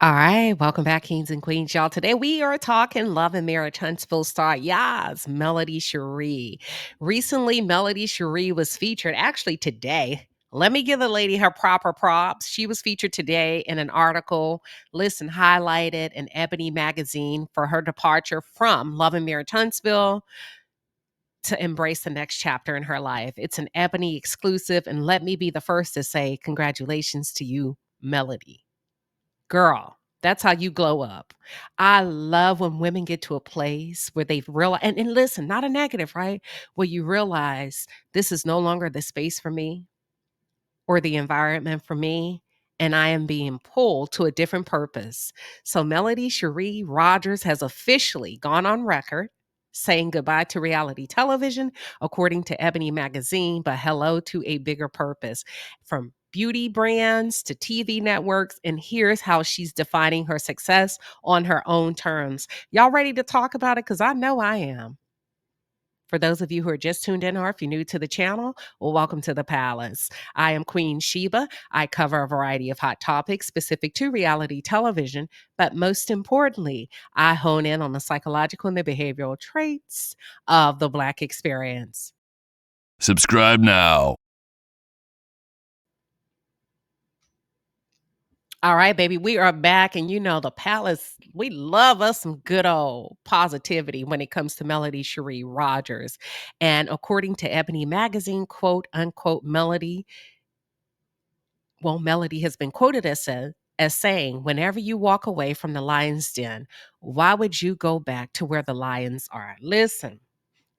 All right, welcome back, kings and queens, y'all. Today we are talking love and marriage. Huntsville star, yes, Melody Shari. Recently, Melody Shari was featured, actually today. Let me give the lady her proper props. She was featured today in an article, listen, highlighted in Ebony magazine for her departure from Love and Marriage Huntsville to embrace the next chapter in her life. It's an Ebony exclusive, and let me be the first to say congratulations to you, Melody. Girl, that's how you glow up. I love when women get to a place where they've realized, and listen, not a negative, right? Where you realize this is no longer the space for me or the environment for me, and I am being pulled to a different purpose. So Melody Shari Rogers has officially gone on record saying goodbye to reality television, according to Ebony magazine, but hello to a bigger purpose. From beauty brands to TV networks, and here's how she's defining her success on her own terms. Y'all ready to talk about it? Because I know I am. For those of you who are just tuned in, or if you're new to the channel, well, welcome to the palace. I am Queen Shiba. I cover a variety of hot topics specific to reality television, but most importantly, I hone in on the psychological and the behavioral traits of the Black experience. Subscribe now. All right, baby, we are back. And you know, the palace, we love us some good old positivity when it comes to Melody Shari Rogers. And according to Ebony magazine, quote unquote, Melody has been quoted as saying, whenever you walk away from the lion's den, why would you go back to where the lions are? Listen,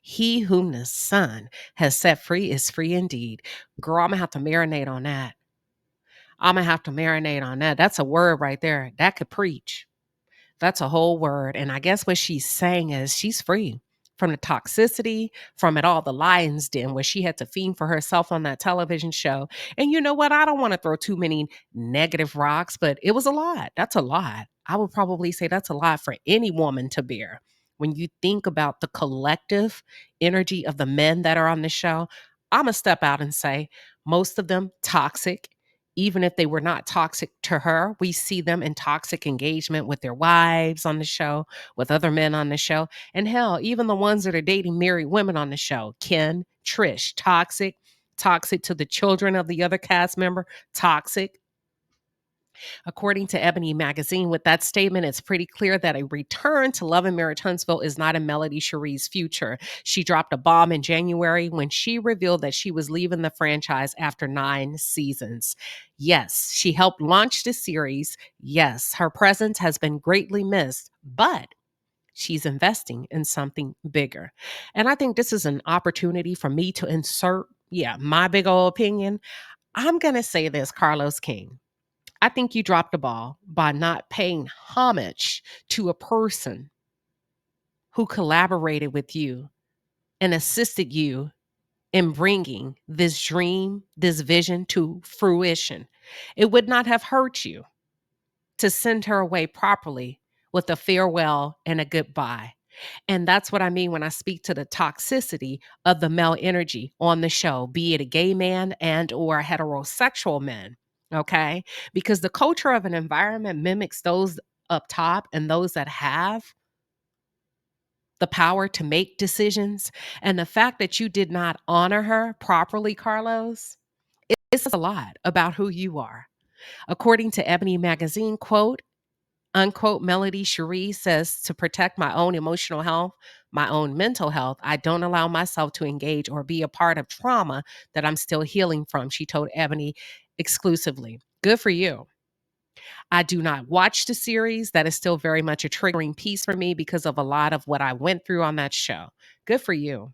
he whom the Son has set free is free indeed. Girl, I'm going to have to marinate on that. I'm going to have to marinate on that. That's a word right there. That could preach. That's a whole word. And I guess what she's saying is she's free from the toxicity, from it all, the lion's den, where she had to fiend for herself on that television show. And you know what? I don't want to throw too many negative rocks, but it was a lot. That's a lot. I would probably say that's a lot for any woman to bear. When you think about the collective energy of the men that are on the show, I'm going to step out and say most of them toxic. Even if they were not toxic to her, we see them in toxic engagement with their wives on the show, with other men on the show. And hell, even the ones that are dating married women on the show, Ken, Trish, toxic to the children of the other cast member, toxic. According to Ebony magazine, with that statement, it's pretty clear that a return to Love and Marriage Huntsville is not in Melody Shari's future. She dropped a bomb in January when she revealed that she was leaving the franchise after 9 seasons. Yes, she helped launch the series. Yes, her presence has been greatly missed, but she's investing in something bigger. And I think this is an opportunity for me to insert, my big old opinion. I'm going to say this, Carlos King. I think you dropped the ball by not paying homage to a person who collaborated with you and assisted you in bringing this dream, this vision to fruition. It would not have hurt you to send her away properly with a farewell and a goodbye. And that's what I mean when I speak to the toxicity of the male energy on the show, be it a gay man and or a heterosexual man. Okay? Because the culture of an environment mimics those up top and those that have the power to make decisions. And the fact that you did not honor her properly, Carlos, it says a lot about who you are. According to Ebony magazine, quote, unquote, Melody Shari says, to protect my own emotional health, my own mental health, I don't allow myself to engage or be a part of trauma that I'm still healing from, she told Ebony exclusively. Good for you. I do not watch the series. That is still very much a triggering piece for me because of a lot of what I went through on that show. Good for you.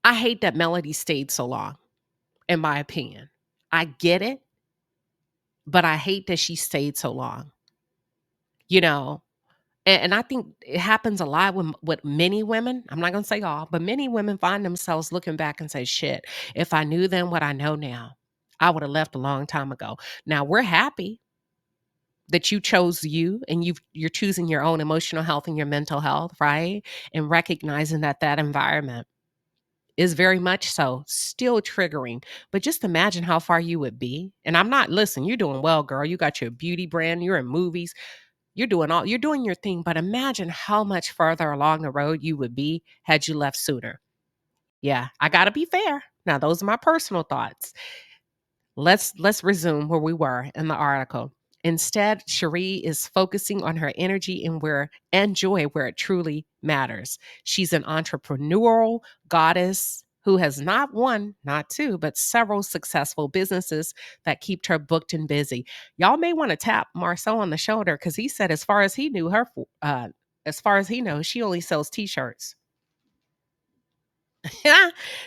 I hate that Melody stayed so long, in my opinion. I get it, but I hate that she stayed so long. You know, and I think it happens a lot with many women. I'm not going to say all, but many women find themselves looking back and say, shit, if I knew then what I know now, I would have left a long time ago. Now, we're happy that you chose you and you're choosing your own emotional health and your mental health, right? And recognizing that that environment is very much so still triggering. But just imagine how far you would be. And I'm not, listen, you're doing well, girl. You got your beauty brand, you're in movies, you're doing your thing. But imagine how much further along the road you would be had you left sooner. Yeah, I gotta be fair. Now, those are my personal thoughts. Let's resume where we were in the article. Instead, Shari is focusing on her energy and joy where it truly matters. She's an entrepreneurial goddess who has not one, not two, but several successful businesses that keep her booked and busy. Y'all may want to tap Marcel on the shoulder because he said, as far as he knows, she only sells t-shirts.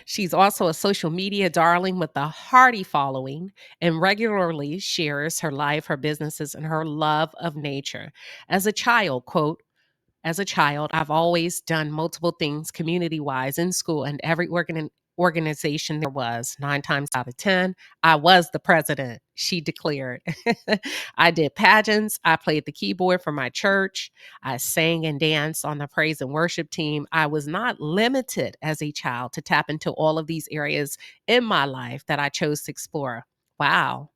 She's also a social media darling with a hearty following and regularly shares her life, her businesses, and her love of nature. As a child, quote, as a child, I've always done multiple things community wise in school and every organization there was. 9 times out of 10, I was the president, she declared. I did pageants. I played the keyboard for my church. I sang and danced on the praise and worship team. I was not limited as a child to tap into all of these areas in my life that I chose to explore. Wow.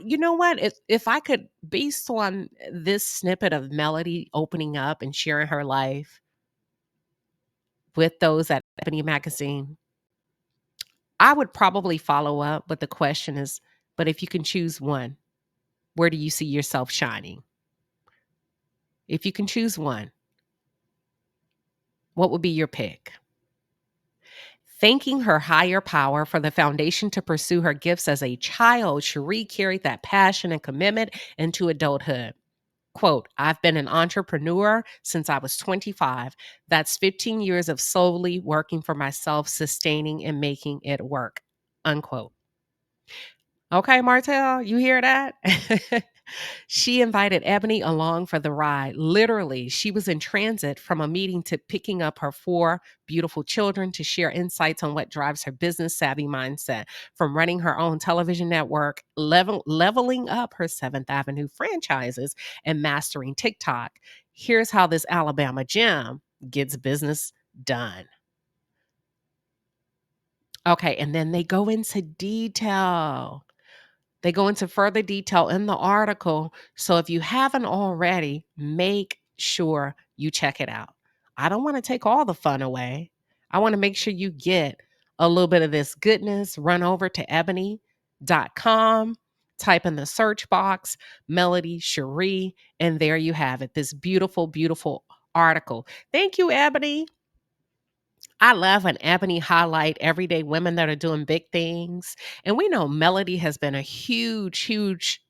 You know what? If I could, based on this snippet of Melody opening up and sharing her life with those at Ebony magazine, I would probably follow up, but the question is, but if you can choose one, where do you see yourself shining? If you can choose one, what would be your pick? Thanking her higher power for the foundation to pursue her gifts as a child, Shari carried that passion and commitment into adulthood. Quote, I've been an entrepreneur since I was 25. That's 15 years of solely working for myself, sustaining and making it work. Unquote. Okay, Martell, you hear that? She invited Ebony along for the ride. Literally, she was in transit from a meeting to picking up her 4 beautiful children to share insights on what drives her business savvy mindset, from running her own television network, leveling up her 7th Avenue franchises, and mastering TikTok. Here's how this Alabama gem gets business done. Okay, and then they go into detail. They go into further detail in the article. So if you haven't already, make sure you check it out. I don't want to take all the fun away. I want to make sure you get a little bit of this goodness. Run over to ebony.com, type in the search box, Melody Shari, and there you have it. This beautiful, beautiful article. Thank you, Ebony. I love an Ebony highlight everyday women that are doing big things. And we know Melody has been a huge, huge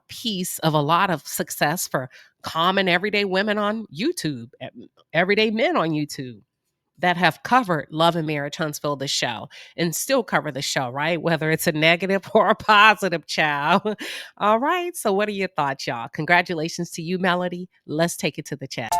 piece of a lot of success for common everyday women on YouTube, everyday men on YouTube that have covered Love and Marriage Huntsville, the show, and still cover the show, right? Whether it's a negative or a positive, child. All right. So, what are your thoughts, y'all? Congratulations to you, Melody. Let's take it to the chat.